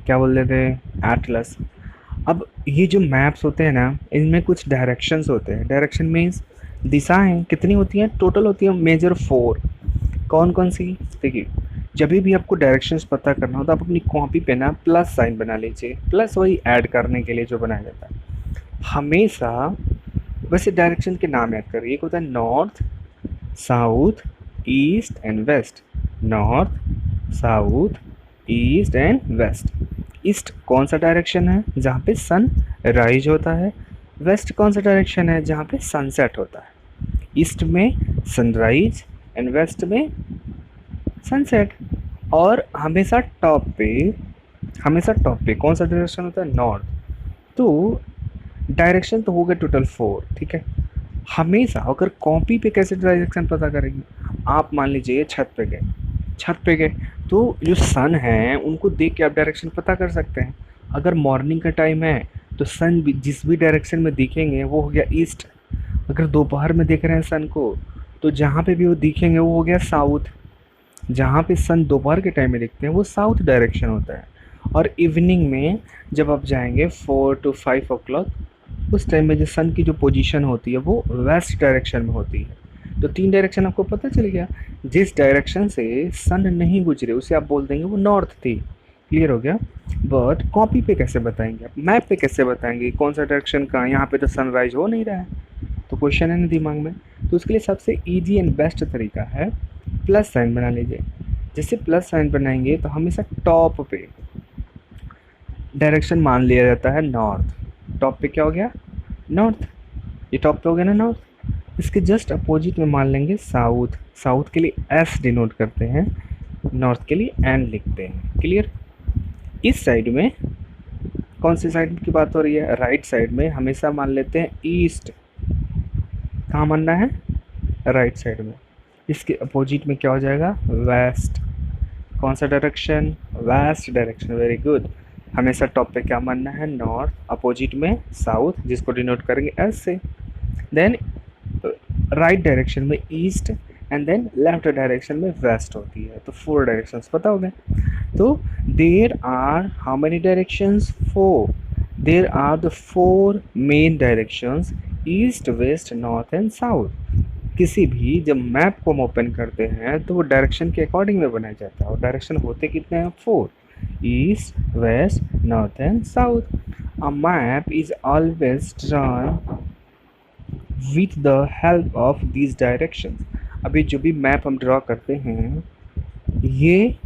क्या बोल देते हैं, एटलस। अब ये जो मैप्स होते हैं ना, इनमें कुछ डायरेक्शंस होते हैं। डायरेक्शन मीन्स दिशाएं कितनी होती हैं, टोटल होती है मेजर 4। कौन कौन सी, देखिए, जब भी आपको डायरेक्शंस पता करना हो तो आप अपनी कॉपी पे ना प्लस साइन बना लीजिए। प्लस वही ऐड करने के लिए जो बनाया जाता है हमेशा। वैसे डायरेक्शन के नाम याद करिए, एक होता है north, south, east and west. North, south, east and west. East कौन सा डायरेक्शन है, जहाँ पे सन राइज होता है। वेस्ट कौन सा डायरेक्शन है, जहाँ पे सनसेट होता है। ईस्ट में सनराइज एंड वेस्ट में सनसेट। और हमेशा टॉप पे कौन सा डायरेक्शन होता है, नॉर्थ। तो डायरेक्शन तो हो गए टोटल 4, ठीक है। हमेशा अगर कॉपी पे कैसे डायरेक्शन पता करेंगे, आप मान लीजिए छत पे गए तो जो सन है उनको देख के आप डायरेक्शन पता कर सकते हैं। अगर मॉर्निंग का टाइम है तो सन भी जिस भी डायरेक्शन में दिखेंगे वो हो गया ईस्ट। अगर दोपहर में देख रहे हैं सन को, तो जहाँ पे भी वो दिखेंगे वो हो गया साउथ। जहाँ पे सन दोपहर के टाइम में दिखते हैं वो साउथ डायरेक्शन होता है। और इवनिंग में जब आप जाएंगे 4 to 5 o'clock, उस टाइम में जो सन की जो पोजीशन होती है वो वेस्ट डायरेक्शन में होती है। तो 3 डायरेक्शन आपको पता चल गया। जिस डायरेक्शन से सन नहीं गुजरे उसे आप बोल देंगे वो नॉर्थ थी। क्लियर हो गया। बट कॉपी पे कैसे बताएंगे आप, मैप पे कैसे बताएंगे कौन सा डायरेक्शन कहाँ, यहाँ पे तो सनराइज हो नहीं रहा है। तो क्वेश्चन है ना दिमाग में। तो उसके लिए सबसे ईजी एंड बेस्ट तरीका है प्लस साइन बना लीजिए। जैसे प्लस साइन बनाएंगे तो हमेशा टॉप पे डायरेक्शन मान लिया जाता है नॉर्थ। टॉप पे क्या हो गया, नॉर्थ। ये टॉप पे हो गया ना नॉर्थ। इसके जस्ट अपोजिट में मान लेंगे साउथ। साउथ के लिए एस डिनोट करते हैं, नॉर्थ के लिए एन लिखते हैं। क्लियर। इस साइड में कौन सी साइड की बात हो रही है, राइट साइड में हमेशा मान लेते हैं ईस्ट। कहाँ मानना है, राइट साइड में। इसके अपोजिट में क्या हो जाएगा, वेस्ट। कौन सा direction, west direction, very good. हमेशा टॉप पे क्या मानना है, नॉर्थ, अपोजिट में साउथ जिसको डिनोट करेंगे एस से। देन राइट डायरेक्शन में east and then left direction में वेस्ट होती है। तो 4 डायरेक्शंस पता हो गए। तो there are how many directions, 4। There are the 4 main directions, east, west, north and south. किसी भी जब मैप को हम ओपन करते हैं तो वो डायरेक्शन के अकॉर्डिंग में बनाया जाता है। और डायरेक्शन होते कितने हैं, 4। East, west, north and south. A map is always drawn with the help of these directions. अभी जो भी मैप हम ड्रॉ करते हैं, ये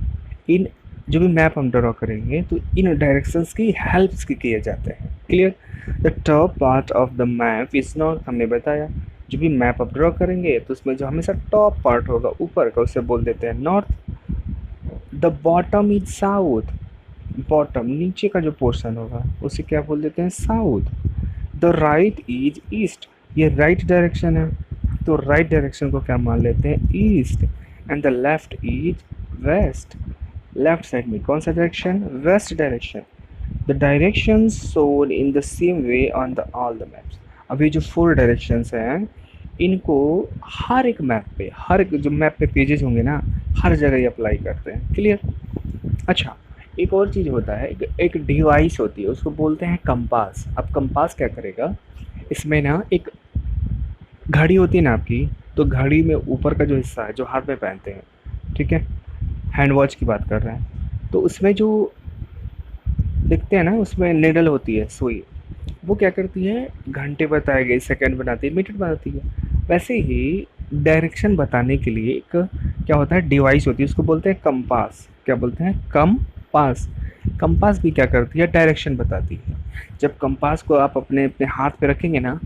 इन जो भी मैप हम ड्रॉ करेंगे तो इन डायरेक्शंस की हेल्प के किए जाते हैं। Clear. The top part of the map is north, हमने बताया। जो भी मैप आप ड्रॉ करेंगे तो उसमें जो हमेशा टॉप पार्ट होगा ऊपर का उसे बोल देते हैं north. The bottom is south, bottom नीचे का जो पोर्शन होगा उसे क्या बोल देते हैं, south. The right is east, ये राइट डायरेक्शन है तो राइट डायरेक्शन को क्या मान लेते हैं, east. And the left is west, left side में कौन सा direction, west direction. The direction shown in the same way on the all the maps. अभी जो 4 डायरेक्शंस हैं इनको हर एक मैप पे, हर एक जो मैप पे पेजेस होंगे ना, हर जगह ये अप्लाई करते हैं। क्लियर। अच्छा, एक और चीज़ होता है, एक डिवाइस होती है उसको बोलते हैं कंपास। अब कंपास क्या करेगा, इसमें ना एक घड़ी होती है ना आपकी, तो घड़ी में ऊपर का जो हिस्सा है जो हाथ में पहनते हैं, ठीक है, हैंड वॉच की बात कर रहे हैं, तो उसमें जो देखते हैं ना उसमें निडल होती है, सुई। वो क्या करती है, घंटे बताएगी, सेकंड बनाती है, मिनट बताती है। वैसे ही डायरेक्शन बताने के लिए एक क्या होता है, डिवाइस होती है, उसको बोलते हैं कंपास। क्या बोलते हैं, कंपास। कंपास भी क्या करती है, डायरेक्शन बताती है। जब कंपास को आप अपने अपने हाथ पे रखेंगे ना,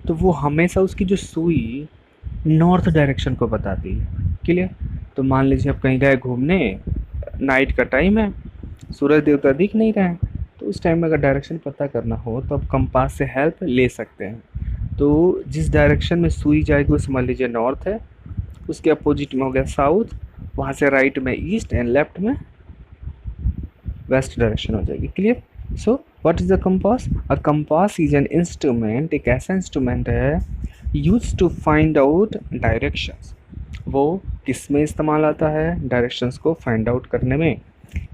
तो वो हमेशा उसकी जो सुई नॉर्थ डायरेक्शन को बताती है। क्लियर। तो मान लीजिए आप कहीं गए घूमने, नाइट का टाइम है, सूरज देवता दिख नहीं रहे हैं, तो उस टाइम में अगर डायरेक्शन पता करना हो तो आप कंपास से हेल्प ले सकते हैं। तो जिस डायरेक्शन में सुई जाएगी वो समझ लीजिए नॉर्थ है, उसके अपोजिट में हो गया साउथ, वहाँ से राइट में ईस्ट एंड लेफ्ट में वेस्ट डायरेक्शन हो जाएगी। Clear. So what is the compass, a compass is an instrument, एक ऐसा इंस्ट्रूमेंट है use to find out directions. वो किस में इस्तेमाल आता है, डायरेक्शंस को फाइंड आउट करने में।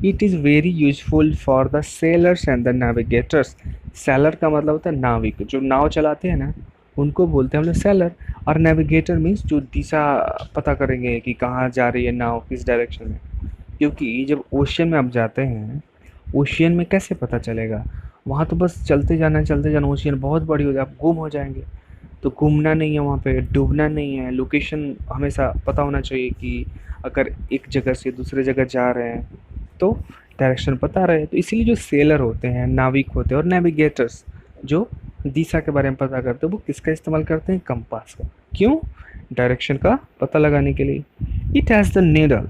It is very useful for the sellers and the navigators. Seller का मतलब होता है नाविक, जो नाव चलाते हैं ना उनको बोलते हैं हम लोग सेलर। और नेविगेटर मीन्स जो दिशा पता करेंगे कि कहाँ जा रही है नाव, किस डायरेक्शन में। क्योंकि जब ओशियन में आप जाते हैं, ओशियन में कैसे पता चलेगा, वहाँ तो बस चलते जाना चलते जाना, ओशियन बहुत बड़ी हो जाए, आप गुम हो जाएंगे। तो घूमना नहीं है वहाँ पे, डूबना नहीं है, लोकेशन हमेशा पता होना चाहिए कि अगर एक जगह से दूसरे जगह जा रहे हैं तो डायरेक्शन पता रहे। तो इसीलिए जो सेलर होते हैं, नाविक होते हैं, और नेविगेटर्स जो दिशा के बारे में पता करते हैं, वो किसका इस्तेमाल करते हैं, कंपास का। क्यों, डायरेक्शन का पता लगाने के लिए। इट हैज़ द नीडल,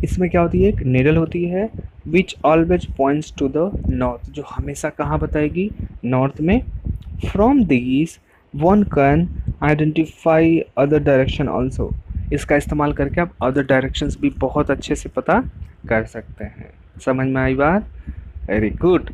इसमें क्या होती है, एक नीडल होती है, which always points to the north, जो हमेशा कहाँ बताएगी, नॉर्थ में। From this one can identify other direction also, इसका इस्तेमाल करके आप अदर डायरेक्शंस भी बहुत अच्छे से पता कर सकते हैं। समझ में आई बात? Very good.